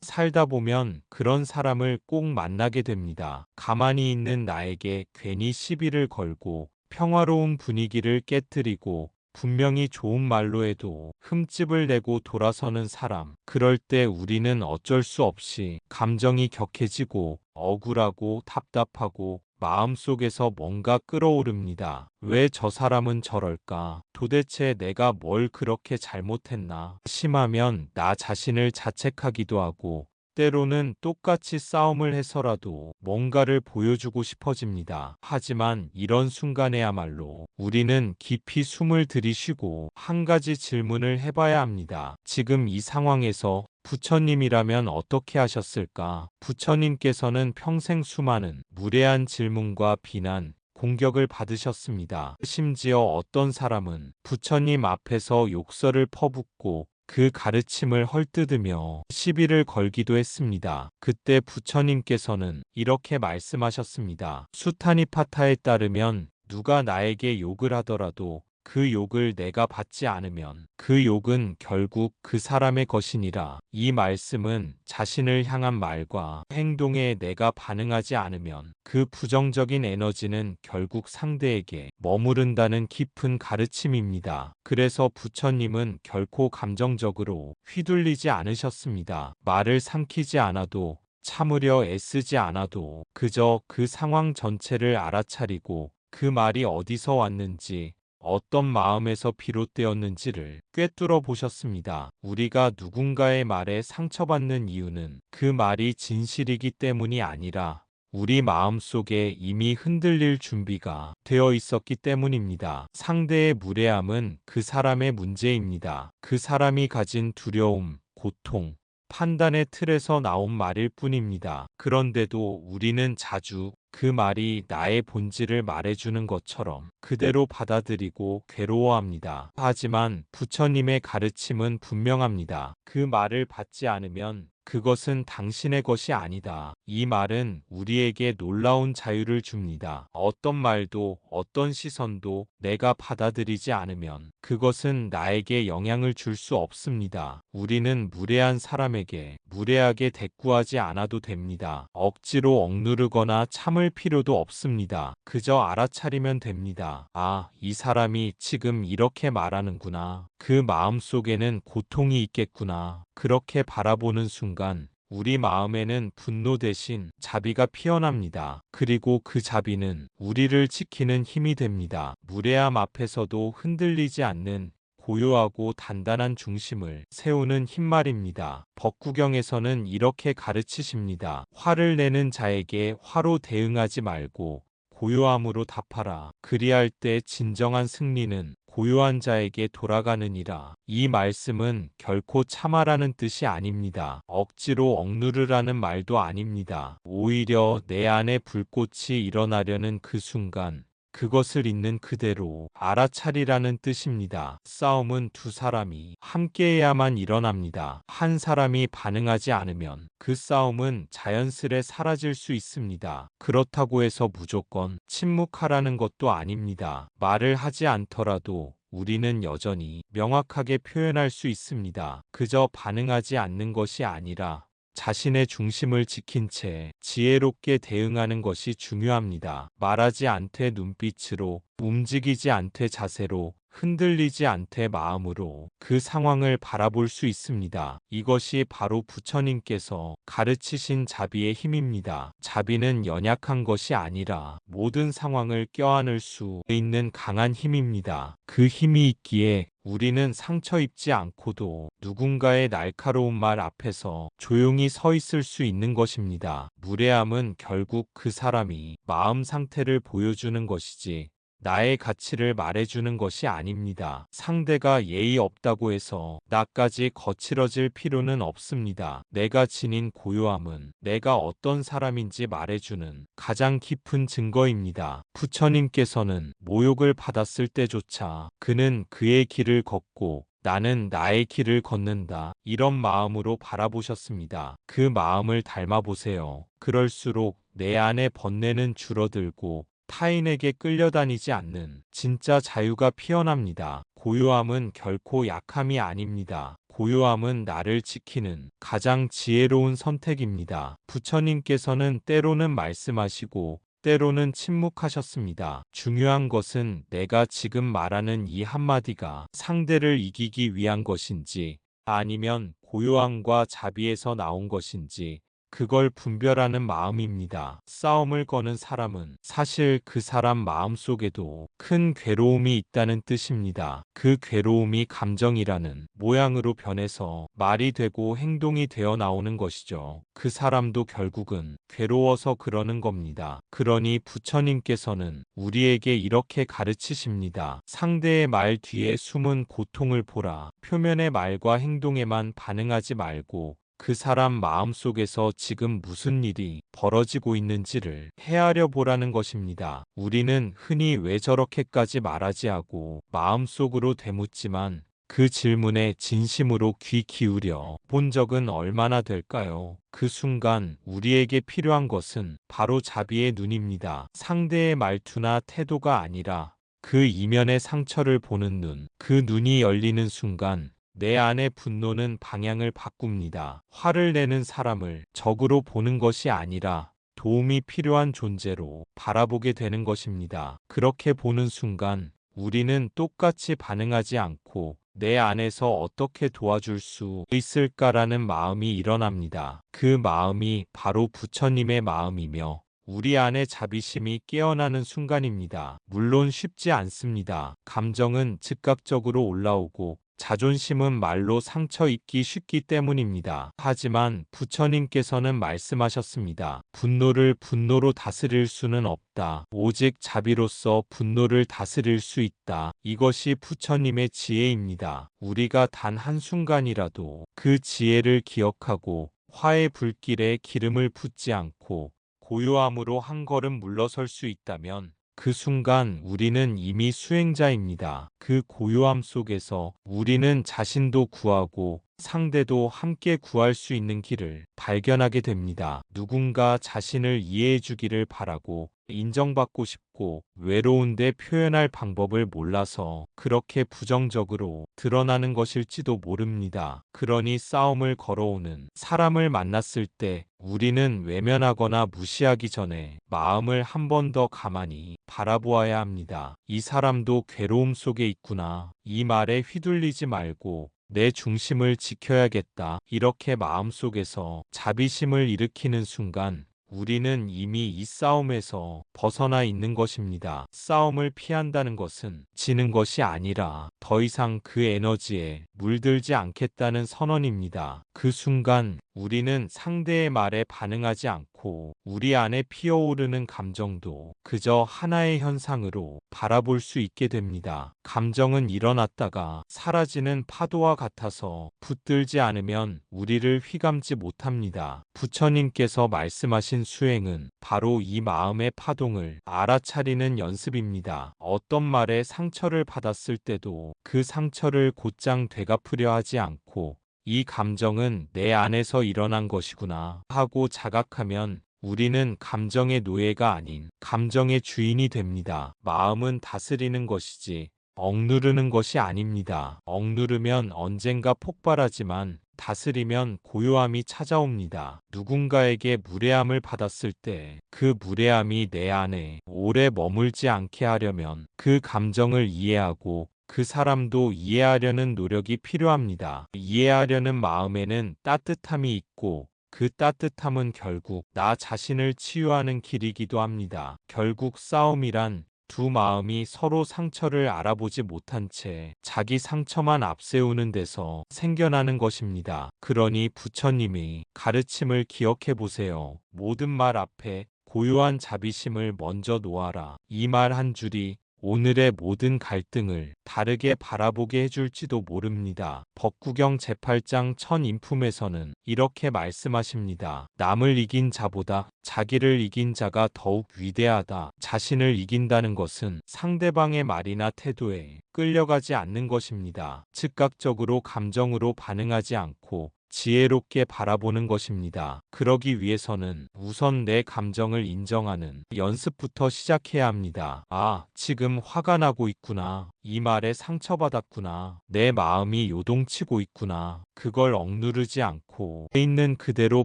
살다 보면 그런 사람을 꼭 만나게 됩니다. 가만히 있는 나에게 괜히 시비를 걸고 평화로운 분위기를 깨뜨리고 분명히 좋은 말로 해도 흠집을 내고 돌아서는 사람. 그럴 때 우리는 어쩔 수 없이 감정이 격해지고 억울하고 답답하고 마음속에서 뭔가 끓어오릅니다. 왜 저 사람은 저럴까? 도대체 내가 뭘 그렇게 잘못했나? 심하면 나 자신을 자책하기도 하고 때로는 똑같이 싸움을 해서라도 뭔가를 보여주고 싶어집니다. 하지만 이런 순간에야말로 우리는 깊이 숨을 들이쉬고 한 가지 질문을 해봐야 합니다. 지금 이 상황에서 부처님이라면 어떻게 하셨을까? 부처님께서는 평생 수많은 무례한 질문과 비난, 공격을 받으셨습니다. 심지어 어떤 사람은 부처님 앞에서 욕설을 퍼붓고 그 가르침을 헐뜯으며 시비를 걸기도 했습니다. 그때 부처님께서는 이렇게 말씀하셨습니다. 수타니파타에 따르면 누가 나에게 욕을 하더라도 그 욕을 내가 받지 않으면 그 욕은 결국 그 사람의 것이니라. 이 말씀은 자신을 향한 말과 행동에 내가 반응하지 않으면 그 부정적인 에너지는 결국 상대에게 머무른다는 깊은 가르침입니다. 그래서 부처님은 결코 감정적으로 휘둘리지 않으셨습니다. 말을 삼키지 않아도 참으려 애쓰지 않아도 그저 그 상황 전체를 알아차리고 그 말이 어디서 왔는지 어떤 마음에서 비롯되었는지를 꿰뚫어 보셨습니다. 우리가 누군가의 말에 상처받는 이유는 그 말이 진실이기 때문이 아니라 우리 마음속에 이미 흔들릴 준비가 되어 있었기 때문입니다. 상대의 무례함은 그 사람의 문제입니다. 그 사람이 가진 두려움, 고통, 판단의 틀에서 나온 말일 뿐입니다. 그런데도 우리는 자주 그 말이 나의 본질을 말해주는 것처럼 그대로 받아들이고 괴로워합니다. 하지만 부처님의 가르침은 분명합니다. 그 말을 받지 않으면 그것은 당신의 것이 아니다. 이 말은 우리에게 놀라운 자유를 줍니다. 어떤 말도 어떤 시선도 내가 받아들이지 않으면 그것은 나에게 영향을 줄 수 없습니다. 우리는 무례한 사람에게 무례하게 대꾸하지 않아도 됩니다. 억지로 억누르거나 참을 필요도 없습니다. 그저 알아차리면 됩니다. 아, 이 사람이 지금 이렇게 말하는구나. 그 마음 속에는 고통이 있겠구나. 그렇게 바라보는 순간 우리 마음에는 분노 대신 자비가 피어납니다. 그리고 그 자비는 우리를 지키는 힘이 됩니다. 무례함 앞에서도 흔들리지 않는 고요하고 단단한 중심을 세우는 힘 말입니다. 법구경에서는 이렇게 가르치십니다. 화를 내는 자에게 화로 대응하지 말고 고요함으로 답하라. 그리할 때 진정한 승리는 고요한 자에게 돌아가느니라. 이 말씀은 결코 참아라는 뜻이 아닙니다. 억지로 억누르라는 말도 아닙니다. 오히려 내 안에 불꽃이 일어나려는 그 순간 그것을 있는 그대로 알아차리라는 뜻입니다. 싸움은 두 사람이 함께해야만 일어납니다. 한 사람이 반응하지 않으면 그 싸움은 자연스레 사라질 수 있습니다. 그렇다고 해서 무조건 침묵하라는 것도 아닙니다. 말을 하지 않더라도 우리는 여전히 명확하게 표현할 수 있습니다. 그저 반응하지 않는 것이 아니라 자신의 중심을 지킨 채 지혜롭게 대응하는 것이 중요합니다. 말하지 않되 눈빛으로, 움직이지 않되 자세로, 흔들리지 않되 마음으로 그 상황을 바라볼 수 있습니다. 이것이 바로 부처님께서 가르치신 자비의 힘입니다. 자비는 연약한 것이 아니라 모든 상황을 껴안을 수 있는 강한 힘입니다. 그 힘이 있기에 우리는 상처 입지 않고도 누군가의 날카로운 말 앞에서 조용히 서 있을 수 있는 것입니다. 무례함은 결국 그 사람이 마음 상태를 보여주는 것이지 나의 가치를 말해주는 것이 아닙니다. 상대가 예의 없다고 해서 나까지 거칠어질 필요는 없습니다. 내가 지닌 고요함은 내가 어떤 사람인지 말해주는 가장 깊은 증거입니다. 부처님께서는 모욕을 받았을 때조차 그는 그의 길을 걷고 나는 나의 길을 걷는다. 이런 마음으로 바라보셨습니다. 그 마음을 닮아보세요. 그럴수록 내 안의 번뇌는 줄어들고 타인에게 끌려다니지 않는 진짜 자유가 피어납니다. 고요함은 결코 약함이 아닙니다. 고요함은 나를 지키는 가장 지혜로운 선택입니다. 부처님께서는 때로는 말씀하시고 때로는 침묵하셨습니다. 중요한 것은 내가 지금 말하는 이 한마디가 상대를 이기기 위한 것인지 아니면 고요함과 자비에서 나온 것인지 그걸 분별하는 마음입니다. 싸움을 거는 사람은 사실 그 사람 마음속에도 큰 괴로움이 있다는 뜻입니다. 그 괴로움이 감정이라는 모양으로 변해서 말이 되고 행동이 되어 나오는 것이죠. 그 사람도 결국은 괴로워서 그러는 겁니다. 그러니 부처님께서는 우리에게 이렇게 가르치십니다. 상대의 말 뒤에 숨은 고통을 보라. 표면의 말과 행동에만 반응하지 말고 그 사람 마음속에서 지금 무슨 일이 벌어지고 있는지를 헤아려 보라는 것입니다. 우리는 흔히 왜 저렇게까지 말하지 하고 마음속으로 되묻지만 그 질문에 진심으로 귀 기울여 본 적은 얼마나 될까요? 그 순간 우리에게 필요한 것은 바로 자비의 눈입니다. 상대의 말투나 태도가 아니라 그 이면의 상처를 보는 눈, 그 눈이 열리는 순간 내 안의 분노는 방향을 바꿉니다. 화를 내는 사람을 적으로 보는 것이 아니라 도움이 필요한 존재로 바라보게 되는 것입니다. 그렇게 보는 순간 우리는 똑같이 반응하지 않고 내 안에서 어떻게 도와줄 수 있을까라는 마음이 일어납니다. 그 마음이 바로 부처님의 마음이며 우리 안에 자비심이 깨어나는 순간입니다. 물론 쉽지 않습니다. 감정은 즉각적으로 올라오고 자존심은 말로 상처 입기 쉽기 때문입니다. 하지만 부처님께서는 말씀하셨습니다. 분노를 분노로 다스릴 수는 없다. 오직 자비로써 분노를 다스릴 수 있다. 이것이 부처님의 지혜입니다. 우리가 단 한순간이라도 그 지혜를 기억하고 화의 불길에 기름을 붓지 않고 고요함으로 한 걸음 물러설 수 있다면 그 순간 우리는 이미 수행자입니다. 그 고요함 속에서 우리는 자신도 구하고 상대도 함께 구할 수 있는 길을 발견하게 됩니다. 누군가 자신을 이해해 주기를 바라고 인정받고 싶고 외로운데 표현할 방법을 몰라서 그렇게 부정적으로 드러나는 것일지도 모릅니다. 그러니 싸움을 걸어오는 사람을 만났을 때 우리는 외면하거나 무시하기 전에 마음을 한 번 더 가만히 바라보아야 합니다. 이 사람도 괴로움 속에 있구나. 이 말에 휘둘리지 말고 내 중심을 지켜야겠다. 이렇게 마음속에서 자비심을 일으키는 순간 우리는 이미 이 싸움에서 벗어나 있는 것입니다. 싸움을 피한다는 것은 지는 것이 아니라 더 이상 그 에너지에 물들지 않겠다는 선언입니다. 그 순간 우리는 상대의 말에 반응하지 않고 우리 안에 피어오르는 감정도 그저 하나의 현상으로 바라볼 수 있게 됩니다. 감정은 일어났다가 사라지는 파도와 같아서 붙들지 않으면 우리를 휘감지 못합니다. 부처님께서 말씀하신 수행은 바로 이 마음의 파동을 알아차리는 연습입니다. 어떤 말에 상처를 받았을 때도 그 상처를 곧장 되갚으려 하지 않고 이 감정은 내 안에서 일어난 것이구나 하고 자각하면 우리는 감정의 노예가 아닌 감정의 주인이 됩니다. 마음은 다스리는 것이지 억누르는 것이 아닙니다. 억누르면 언젠가 폭발하지만 다스리면 고요함이 찾아옵니다. 누군가에게 무례함을 받았을 때 그 무례함이 내 안에 오래 머물지 않게 하려면 그 감정을 이해하고 그 사람도 이해하려는 노력이 필요합니다. 이해하려는 마음에는 따뜻함이 있고 그 따뜻함은 결국 나 자신을 치유하는 길이기도 합니다. 결국 싸움이란 두 마음이 서로 상처를 알아보지 못한 채 자기 상처만 앞세우는 데서 생겨나는 것입니다. 그러니 부처님의 가르침을 기억해 보세요. 모든 말 앞에 고요한 자비심을 먼저 놓아라. 이 말 한 줄이 오늘의 모든 갈등을 다르게 바라보게 해줄지도 모릅니다. 법구경 제8장 천인품에서는 이렇게 말씀하십니다. 남을 이긴 자보다 자기를 이긴 자가 더욱 위대하다. 자신을 이긴다는 것은 상대방의 말이나 태도에 끌려가지 않는 것입니다. 즉각적으로 감정으로 반응하지 않고 지혜롭게 바라보는 것입니다. 그러기 위해서는 우선 내 감정을 인정하는 연습부터 시작해야 합니다. 아, 지금 화가 나고 있구나. 이 말에 상처받았구나. 내 마음이 요동치고 있구나. 그걸 억누르지 않고 있는 그대로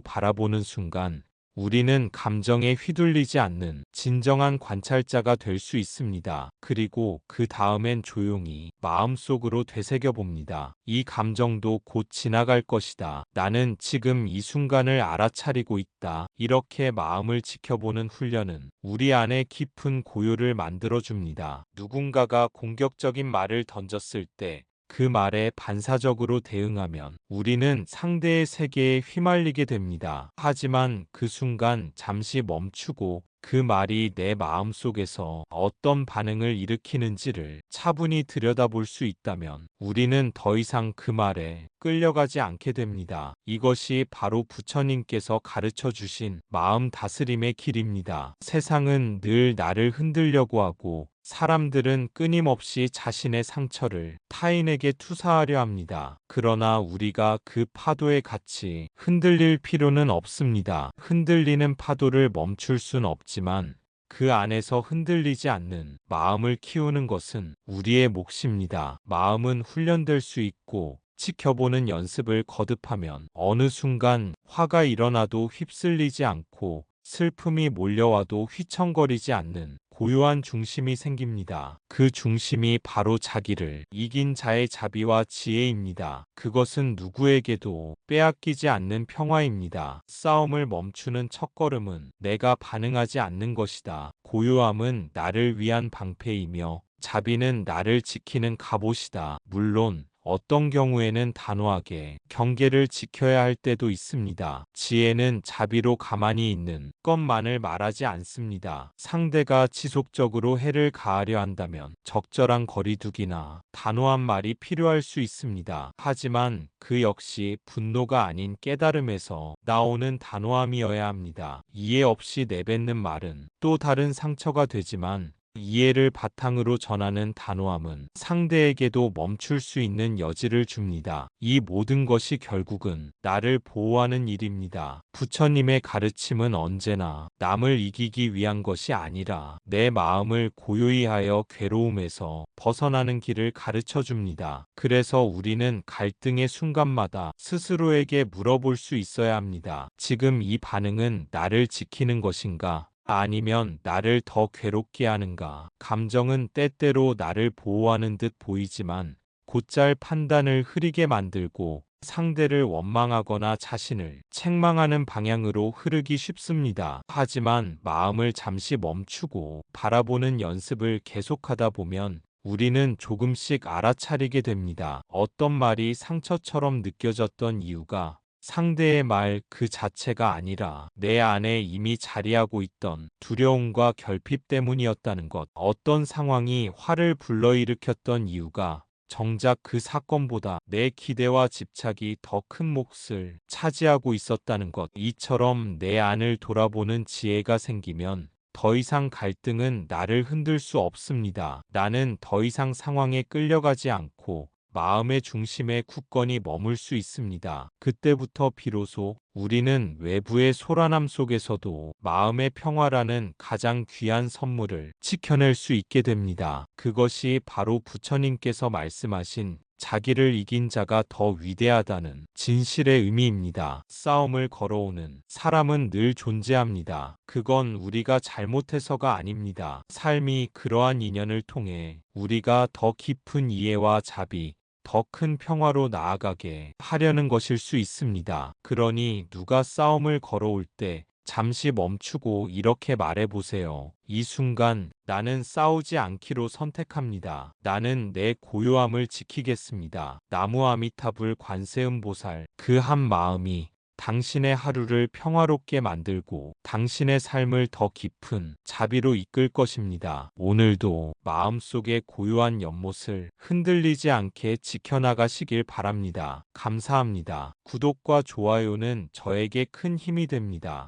바라보는 순간 우리는 감정에 휘둘리지 않는 진정한 관찰자가 될 수 있습니다. 그리고 그 다음엔 조용히 마음속으로 되새겨 봅니다. 이 감정도 곧 지나갈 것이다. 나는 지금 이 순간을 알아차리고 있다. 이렇게 마음을 지켜보는 훈련은 우리 안에 깊은 고요를 만들어줍니다. 누군가가 공격적인 말을 던졌을 때 그 말에 반사적으로 대응하면 우리는 상대의 세계에 휘말리게 됩니다. 하지만 그 순간 잠시 멈추고 그 말이 내 마음속에서 어떤 반응을 일으키는지를 차분히 들여다볼 수 있다면 우리는 더 이상 그 말에 끌려가지 않게 됩니다. 이것이 바로 부처님께서 가르쳐 주신 마음 다스림의 길입니다. 세상은 늘 나를 흔들려고 하고 사람들은 끊임없이 자신의 상처를 타인에게 투사하려 합니다. 그러나 우리가 그 파도에 같이 흔들릴 필요는 없습니다. 흔들리는 파도를 멈출 순 없지만 그 안에서 흔들리지 않는 마음을 키우는 것은 우리의 몫입니다. 마음은 훈련될 수 있고 지켜보는 연습을 거듭하면 어느 순간 화가 일어나도 휩쓸리지 않고 슬픔이 몰려와도 휘청거리지 않는 고요한 중심이 생깁니다. 그 중심이 바로 자기를 이긴 자의 자비와 지혜입니다. 그것은 누구에게도 빼앗기지 않는 평화입니다. 싸움을 멈추는 첫걸음은 내가 반응하지 않는 것이다. 고요함은 나를 위한 방패이며 자비는 나를 지키는 갑옷이다. 물론 어떤 경우에는 단호하게 경계를 지켜야 할 때도 있습니다. 지혜는 자비로 가만히 있는 것만을 말하지 않습니다. 상대가 지속적으로 해를 가하려 한다면 적절한 거리두기나 단호한 말이 필요할 수 있습니다. 하지만 그 역시 분노가 아닌 깨달음에서 나오는 단호함이어야 합니다. 이해 없이 내뱉는 말은 또 다른 상처가 되지만 이해를 바탕으로 전하는 단호함은 상대에게도 멈출 수 있는 여지를 줍니다. 이 모든 것이 결국은 나를 보호하는 일입니다. 부처님의 가르침은 언제나 남을 이기기 위한 것이 아니라 내 마음을 고요히 하여 괴로움에서 벗어나는 길을 가르쳐 줍니다. 그래서 우리는 갈등의 순간마다 스스로에게 물어볼 수 있어야 합니다. 지금 이 반응은 나를 지키는 것인가? 아니면 나를 더 괴롭게 하는가? 감정은 때때로 나를 보호하는 듯 보이지만 곧잘 판단을 흐리게 만들고 상대를 원망하거나 자신을 책망하는 방향으로 흐르기 쉽습니다. 하지만 마음을 잠시 멈추고 바라보는 연습을 계속하다 보면 우리는 조금씩 알아차리게 됩니다. 어떤 말이 상처처럼 느껴졌던 이유가 상대의 말 그 자체가 아니라 내 안에 이미 자리하고 있던 두려움과 결핍 때문이었다는 것. 어떤 상황이 화를 불러일으켰던 이유가 정작 그 사건보다 내 기대와 집착이 더 큰 몫을 차지하고 있었다는 것. 이처럼 내 안을 돌아보는 지혜가 생기면 더 이상 갈등은 나를 흔들 수 없습니다. 나는 더 이상 상황에 끌려가지 않고 마음의 중심에 굳건히 머물 수 있습니다. 그때부터 비로소 우리는 외부의 소란함 속에서도 마음의 평화라는 가장 귀한 선물을 지켜낼 수 있게 됩니다. 그것이 바로 부처님께서 말씀하신 자기를 이긴 자가 더 위대하다는 진실의 의미입니다. 싸움을 걸어오는 사람은 늘 존재합니다. 그건 우리가 잘못해서가 아닙니다. 삶이 그러한 인연을 통해 우리가 더 깊은 이해와 자비, 더 큰 평화로 나아가게 하려는 것일 수 있습니다. 그러니 누가 싸움을 걸어올 때 잠시 멈추고 이렇게 말해보세요. 이 순간 나는 싸우지 않기로 선택합니다. 나는 내 고요함을 지키겠습니다. 나무 아미타불 관세음보살 그 한 마음이 당신의 하루를 평화롭게 만들고 당신의 삶을 더 깊은 자비로 이끌 것입니다. 오늘도 마음속의 고요한 연못을 흔들리지 않게 지켜나가시길 바랍니다. 감사합니다. 구독과 좋아요는 저에게 큰 힘이 됩니다.